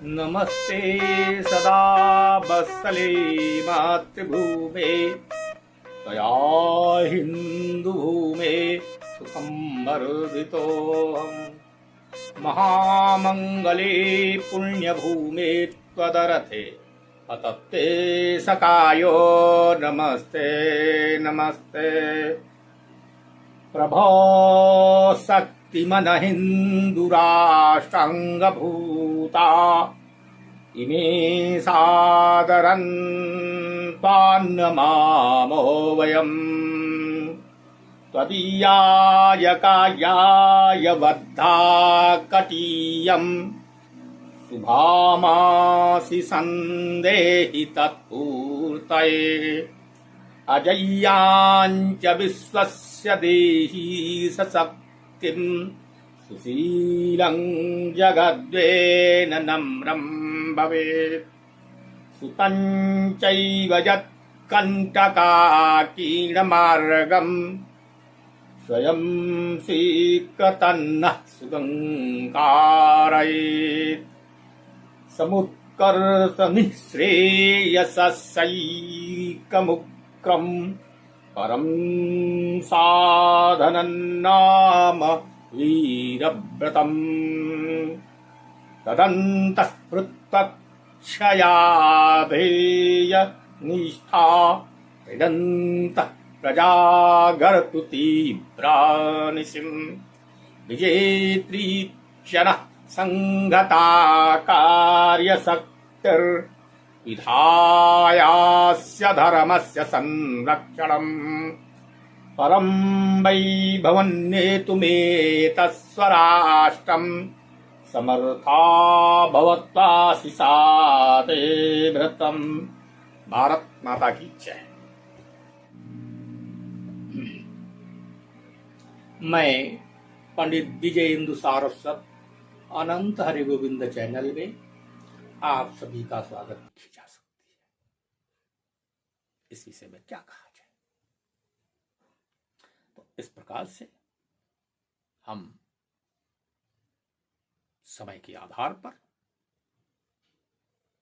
नमस्ते सदा वत्सले मातृभूमे त्वया हिन्दुभूमे सुखं वर्धितोऽहम्। महामङ्गले पुण्यभूमे त्वदरथे अतत्ते सकायो नमस्ते नमस्ते। प्रभो शक्तिमनहिन्दुराष्ट्राङ्गभूता इमे सादरन् त्वान्नमामो वयम्। त्वदीयाय कायाय बद्धाकटीयम् शुभामासि सन्देहि तत्पूर्तये। अजय्याञ्च विश्वस्य देहि सशक्तिम् सुशीलं जगद्वेन नम्रं भवेत्। सुतं चैव यत्कण्टकाकीर्णमार्गम् स्वयं स्वीकृतन्नः सुगङ्कारयेत्। समुत्कर्षनिःश्रेयसैकमुक्रम् परं साधनं नाम वीरव्रतम्। तदन्तःस्फृत्तक्षया निष्ठा हृदन्तः प्रजागर्तु तीव्रानिशिम्। विजेत्री क्षणः संघता कार्यशक्तिर्विधायास्य धर्मस्य संरक्षणम्। परं वै भवन्नेतुमेतत्स्वराष्ट्रम् समर्था भवत्वासि सा ते भृतम्। भारत माता की जय। मैं पंडित विजयेंदु सारस्वत अनंत हरि गोविंद चैनल में आप सभी का स्वागत की जा सकती है। इस विषय में क्या कहा जाए, तो इस प्रकार से हम समय के आधार पर,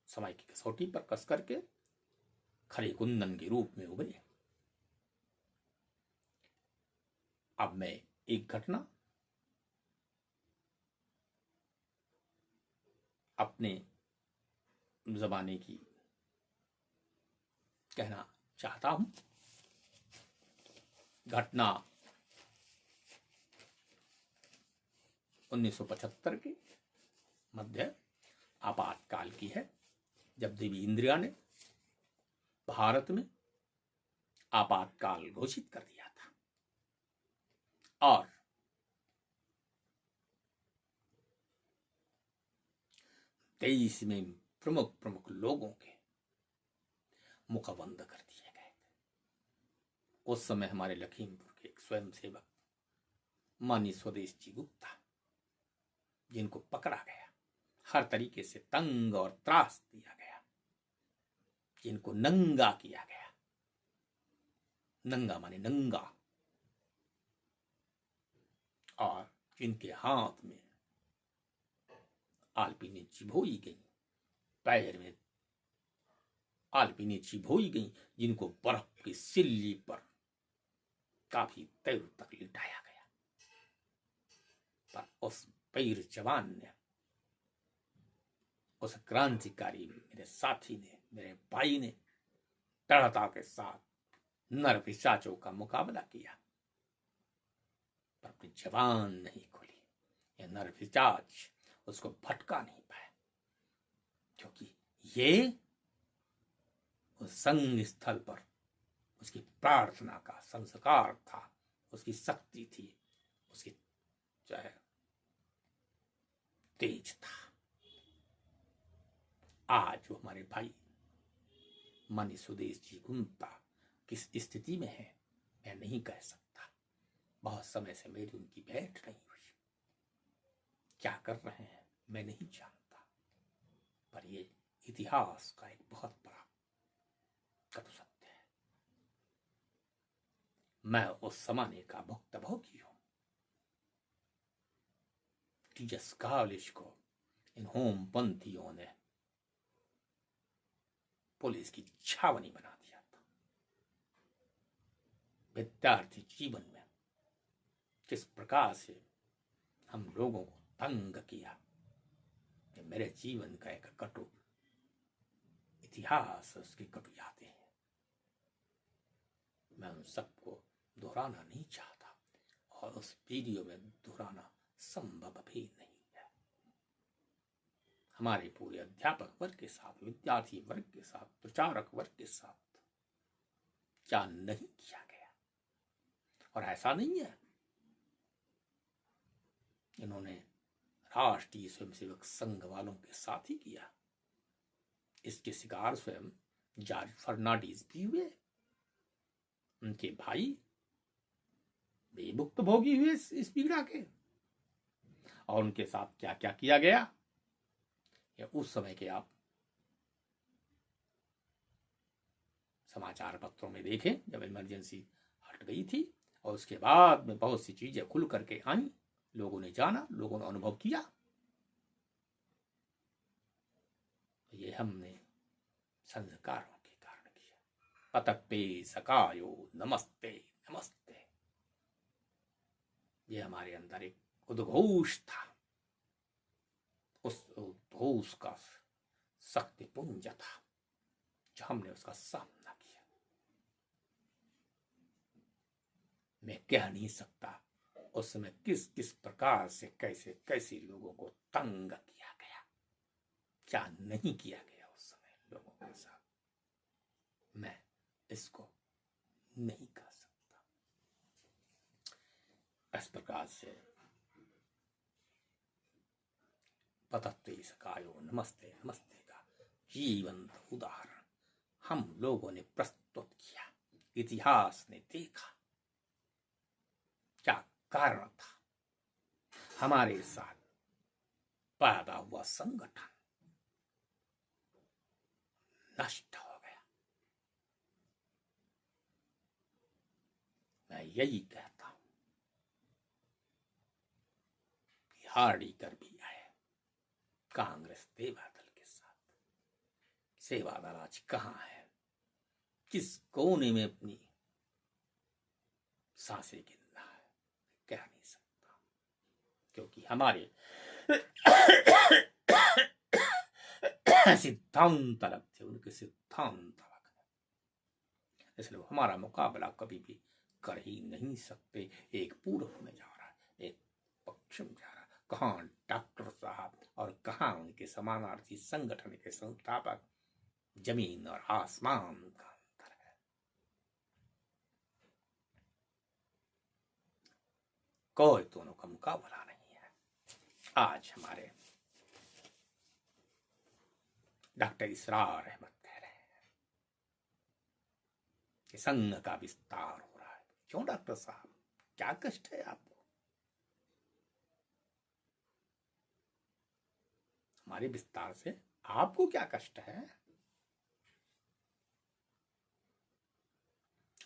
समय की कसौटी पर कस करके खरे कुंदन के रूप में उभरे। अब मैं एक घटना अपने जमाने की कहना चाहता हूं। घटना 1975 के मध्य आपातकाल की है, जब देवी इंदिरा ने भारत में आपातकाल घोषित कर दिया था और देश में प्रमुख लोगों के मुख बंद कर दिए गए थे। उस समय हमारे लखीमपुर के एक स्वयंसेवक माननीय स्वदेश जी गुप्ता, जिनको पकड़ा गया, हर तरीके से तंग और त्रास दिया गया, जिनको नंगा किया गया, नंगा माने नंगा, और जिनके हाथ में आलपीने चिभोई गई, पैर में आलपीने चिभोई गई, जिनको बर्फ की सिल्ली पर काफी देर तक लिटाया गया। पर उस वीर जवान ने, उस क्रांतिकारी मेरे साथी ने, मेरे भाई ने दृढ़ता के साथ नर पिशाचों का मुकाबला किया, पर अपनी जबान नहीं खोली। यह नर पिशाच उसको भटका नहीं पाया, क्योंकि ये उस संग स्थल पर उसकी प्रार्थना का संस्कार था, उसकी शक्ति थी, उसकी चाहे तेज था। आज वो हमारे भाई माननीय सुदेश जी गुप्ता किस स्थिति में है मैं नहीं कह सकता। बहुत समय से मेरी उनकी भेंट नहीं हुई, क्या कर रहे हैं मैं नहीं जानता, पर ये इतिहास का एक बहुत बड़ा कटु सत्य है। मैं उस जमाने का भुक्तभोगी हूं। टीएस कॉलेज को इन होमपंथियों ने पुलिस की छावनी बना दिया था। विद्यार्थी जीवन में किस प्रकार से हम लोगों को तंग किया, ये मेरे जीवन का एक कटु इतिहास, उसकी कटु यादें हैं। मैं उन सबको दोहराना नहीं चाहता और उस वीडियो में दोहराना संभव भी नहीं है। हमारे पूरे अध्यापक वर्ग के साथ, विद्यार्थी वर्ग के साथ, प्रचारक वर्ग के साथ क्या नहीं किया गया। और ऐसा नहीं है इन्होंने राष्ट्रीय स्वयंसेवक संघ वालों के साथ ही किया। इसके शिकार स्वयं जॉर्ज फर्नांडिस भी हुए। उनके भाई भी भुक्तभोगी हुए इस पीड़ा के। और उनके साथ क्या क्या किया गया, ये उस समय के आप समाचार पत्रों में देखें, जब इमरजेंसी हट गई थी और उसके बाद में बहुत सी चीजें खुल करके आई, लोगों ने जाना, लोगों ने अनुभव किया। ये हमने संस्कारों के कारण किया। पतप्पे सकायो नमस्ते नमस्ते, ये हमारे अंदर एक उद्घोष था। उस उद्घोष का शक्तिपुंज था जो हमने उसका सामना किया। मैं कह नहीं सकता उस समय किस किस प्रकार से कैसे कैसे लोगों को तंग किया गया, क्या नहीं किया गया उस समय लोगों के साथ। मैं इसको नहीं कह सकता। इस प्रकार से पतत्ते सकायो नमस्ते नमस्ते का जीवंत उदाहरण हम लोगों ने प्रस्तुत किया। इतिहास ने देखा क्या कारण था। हमारे साथ पैदा हुआ संगठन नष्ट हो गया। मैं यही कहता हूं कि हार्डीकर भी आए कांग्रेस सेवादल के साथ। सेवादल आज कहां है, किस कोने में अपनी सांसें गिन रहा है, कह नहीं सकता। क्योंकि हमारे सिद्धांत अलग थे, उनके सिद्धांत अलग है। इसलिए हमारा मुकाबला कभी भी कर ही नहीं सकते। एक पूर्व में जा रहा है, एक पश्चिम जा रहा है। कहां डॉक्टर साहब और कहां उनके समानार्थी संगठन के संस्थापक। जमीन और आसमान का अंतर है। कोई दोनों का मुकाबला नहीं है। आज हमारे डॉक्टर इसरार अहमद कह रहे हैं कि संघ का विस्तार हो रहा है। क्यों डॉक्टर साहब, क्या कष्ट है आपको? हमारे विस्तार से आपको क्या कष्ट है?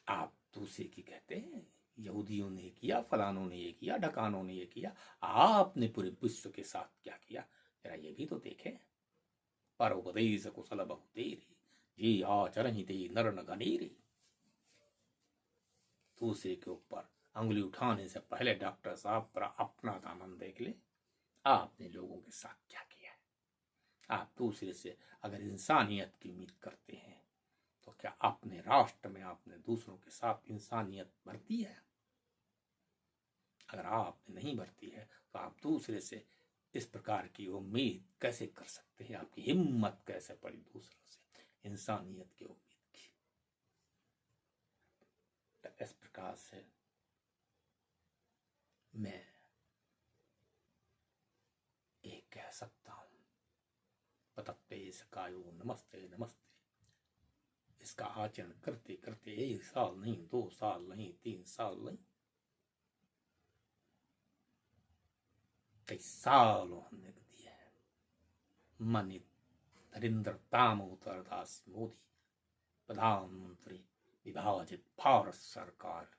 आप दूसरे की कहते हैं यहूदियों ने किया, फलानों ने ये किया, ढकानों ने ये किया। आपने पूरे विश्व के साथ क्या किया, जरा ये भी तो देखें। परोपदेश कुशल बहुतेरी ये आचरण ते नर न गनेरी। दूसरे के ऊपर अंगुली उठाने से पहले डॉक्टर साहब पर अपना दामन देख ले। आपने लोगों के साथ क्या किया है? आप दूसरे से अगर इंसानियत की उम्मीद करते हैं तो क्या अपने राष्ट्र में आपने दूसरों के साथ इंसानियत बरती है? अगर आपने नहीं बरती है तो आप दूसरे से इस प्रकार की उम्मीद कैसे कर सकते हैं? आपकी हिम्मत कैसे पड़ी दूसरों से इंसानियत की उम्मीद की? तो इस प्रकार से मैं एक कह सकता हूं, पतत्ते सकायो नमस्ते नमस्ते। इसका आचरण करते करते 1 साल नहीं, 2 साल नहीं, 3 साल नहीं, कई सालों हमने दिए हैं। माननीय नरेंद्र दामोदर दास मोदी प्रधानमंत्री विभाजित भारत सरकार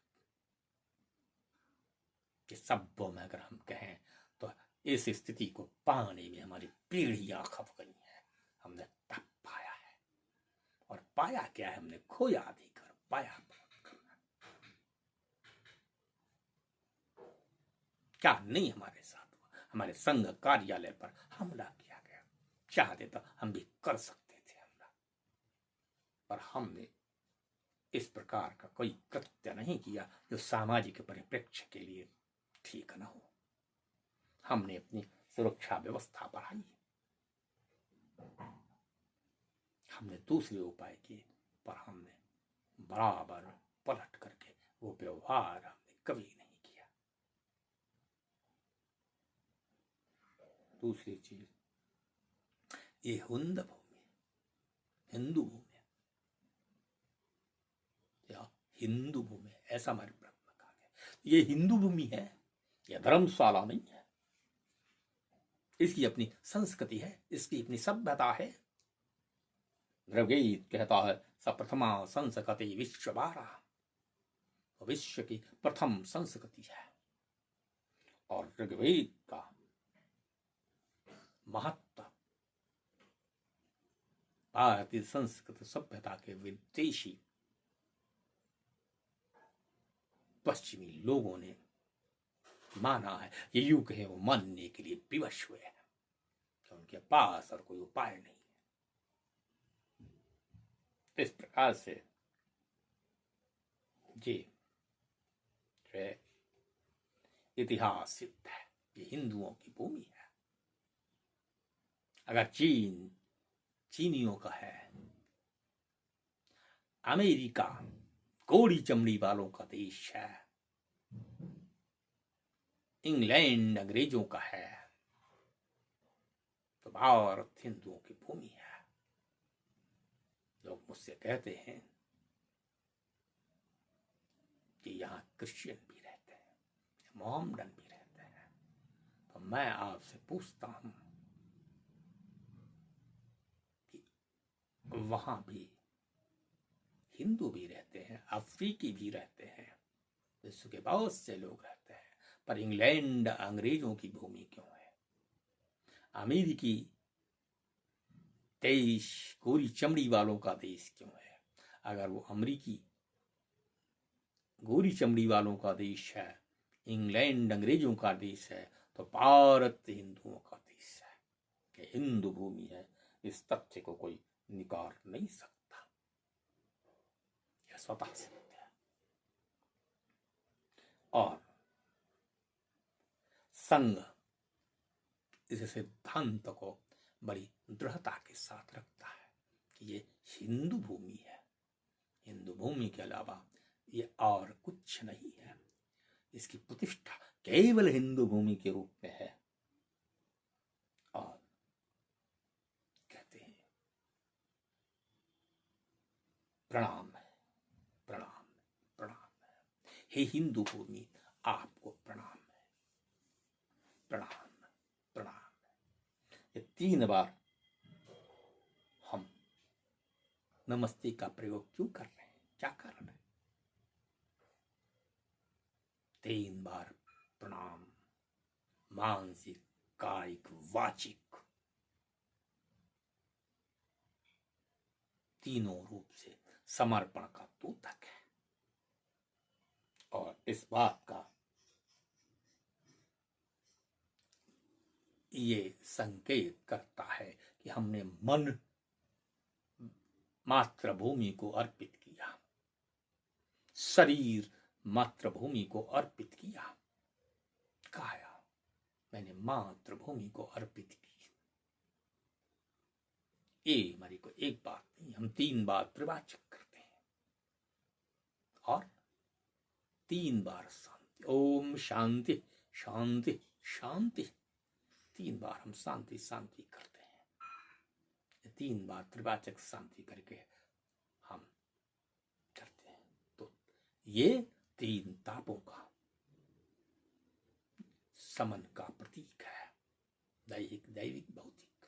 के शब्दों में अगर हम कहें तो इस स्थिति को पाने में हमारी पीढ़ियां खप गई हैं। हमने तब पाया है, और पाया क्या है, हमने खोया अधिकार, पाया क्या नहीं हमारे साथ हुआ। हमारे संघ कार्यालय पर हमला किया गया, चाहते तो हम भी कर सकते थे हमला, पर हमने इस प्रकार का कोई कृत्य नहीं किया जो सामाजिक परिप्रेक्ष्य के लिए ठीक न हो। हमने अपनी सुरक्षा व्यवस्था बढ़ाई, हमने दूसरे उपाय किए, पर हमने बराबर पलट करके वो व्यवहार हमने कभी नहीं किया। दूसरी चीज, ये हिंदू भूमि, हिंदू भूमि या हिंदू भूमि, ऐसा हमारे प्रश्न में कहा गया। ये हिंदू भूमि है, यह धर्मशाला नहीं है। इसकी अपनी संस्कृति है, इसकी अपनी सभ्यता है। ऋग्वेद कहता है सप्रथमा संस्कृति विश्ववारा, विश्व की प्रथम संस्कृति है। और ऋग्वेद का महत्व भारतीय संस्कृत सभ्यता के विदेशी पश्चिमी लोगों ने माना है। ये युग है वो मानने के लिए विवश हुए हैं कि उनके पास और कोई उपाय नहीं है। इस प्रकार से ये इतिहास सिद्ध है, ये हिंदुओं की भूमि है। अगर चीन चीनियों का है, अमेरिका गोरी चमड़ी वालों का देश है, इंग्लैंड अंग्रेजों का है, तो भारत हिंदुओं की भूमि है। लोग मुझसे कहते हैं कि यहाँ क्रिश्चियन भी रहते हैं, मोहम्मडन भी रहते हैं, तो मैं आपसे पूछता हूं कि वहां भी हिंदू भी रहते हैं, अफ्रीकी भी रहते हैं, विश्व के बहुत से लोग रहते हैं, पर इंग्लैंड अंग्रेजों की भूमि क्यों है? अमेरिकी देश गोरी चमड़ी वालों का देश क्यों है? अगर वो अमेरिकी गोरी चमड़ी वालों का देश है, इंग्लैंड अंग्रेजों का देश है, तो भारत हिंदुओं का देश है, कि हिंदू भूमि है। इस तथ्य को कोई निकार नहीं सकता, यह स्वतः सिद्ध है। और संघ इस सिद्धांत को बड़ी दृढ़ता के साथ रखता है कि ये हिंदू भूमि है, हिंदू भूमि के अलावा ये और कुछ नहीं है। इसकी प्रतिष्ठा केवल हिंदू भूमि के रूप में है। और कहते हैं प्रणाम है, प्रणाम, प्रणाम है, हे हिंदू भूमि आपको प्रणाम है, प्रणाम, प्रणाम। ये 3 बार हम नमस्ते का प्रयोग क्यों कर रहे हैं, क्या कारण है? 3 बार प्रणाम, मानसिक, कायिक, वाचिक, तीनों रूप से समर्पण का द्योतक है। और इस बात का ये संकेत करता है कि हमने मन मातृभूमि को अर्पित किया, शरीर मातृभूमि को अर्पित किया, काया मैंने मातृभूमि को अर्पित की। ये हमारी को एक बात नहीं, हम 3 बार त्रिवाचक करते हैं और 3 बार शांति, ओम शांति शांति शांति, 3 बार हम शांति शांति करते हैं। 3 बार त्रिवाचक शांति करके हम करते हैं। तो ये 3 तापों का समन का प्रतीक है, दैहिक, दैविक, भौतिक,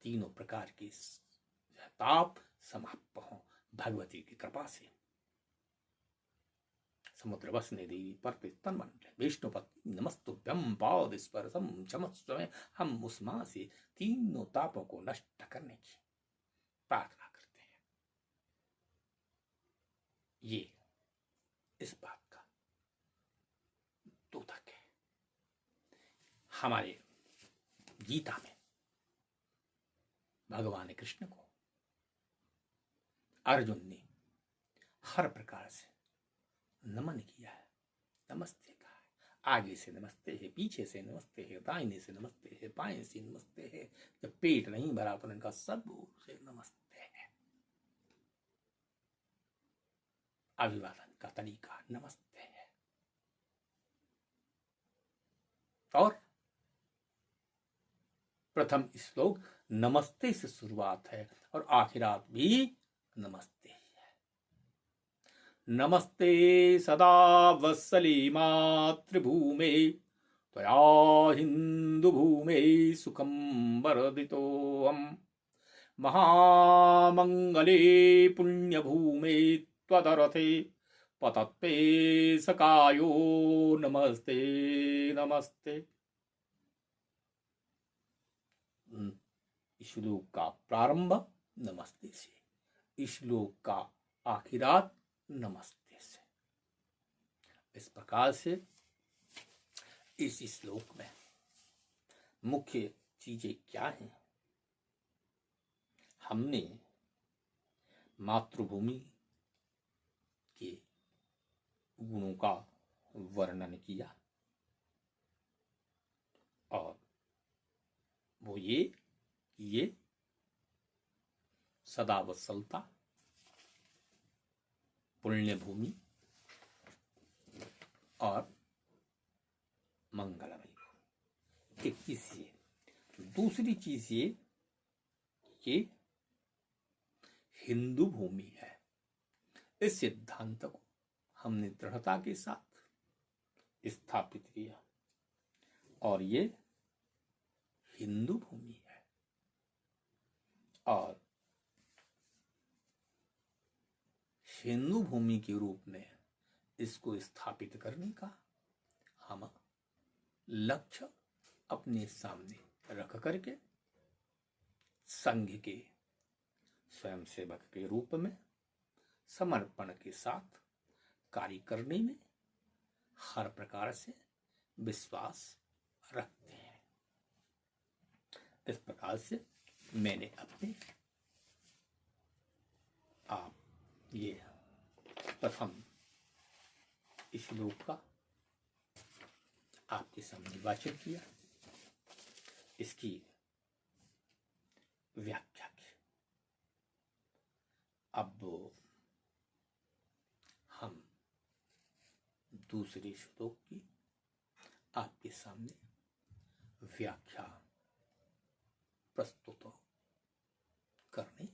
तीनों प्रकार की ताप समाप्त हो भगवती की कृपा से। समुद्र वसने देवी पर तन मंडल विष्णुपति नमस्तुभ्यम पाद स्पर्शम क्षमस्व में हम उस मां से तीनों तापों को नष्ट करने की प्रार्थना करते हैं। ये इस बात का द्योतक है। हमारे गीता में भगवान कृष्ण को अर्जुन ने हर प्रकार से नमन किया है, नमस्ते कहा है। आगे से नमस्ते है, पीछे से नमस्ते है, दाहिने से नमस्ते है, बाएं से नमस्ते है। जब पेट नहीं भरा तो इनका सब ओर से नमस्ते है। अभिवादन का तरीका नमस्ते है। और प्रथम श्लोक नमस्ते से शुरुआत है और आखिरात भी नमस्ते ही है। नमस्ते सदा वत्सली मातृभूमे त्वया हिंदु भूमे सुखम वर्धितोऽहम् महामंगले पुण्यभूमे त्वदरथे पतत्वे सकायो नमस्ते नमस्ते। श्लोक का प्रारंभ नमस्ते से, श्लोक का आखिरात नमस्ते से। इस प्रकार से इस श्लोक में मुख्य चीजें क्या हैं? हमने मातृभूमि के गुणों का वर्णन किया और वो ये सदा वत्सलता, पुण्य भूमि और मंगलमयी भूमि। एक चीज ये। दूसरी चीज ये हिंदू भूमि है। इस सिद्धांत को हमने दृढ़ता के साथ स्थापित किया और ये हिंदू भूमि है। और हिंदू भूमि के रूप में इसको स्थापित करने का हम लक्ष्य अपने सामने रख करके संघ के स्वयंसेवक के रूप में समर्पण के साथ कार्य करने में हर प्रकार से विश्वास रखते हैं। इस प्रकार से मैंने अपने आप ये प्रथम श्लोक का आपके सामने वाचन किया, इसकी व्याख्या की। अब हम दूसरे श्लोक की आपके सामने व्याख्या प्रस्तुत करने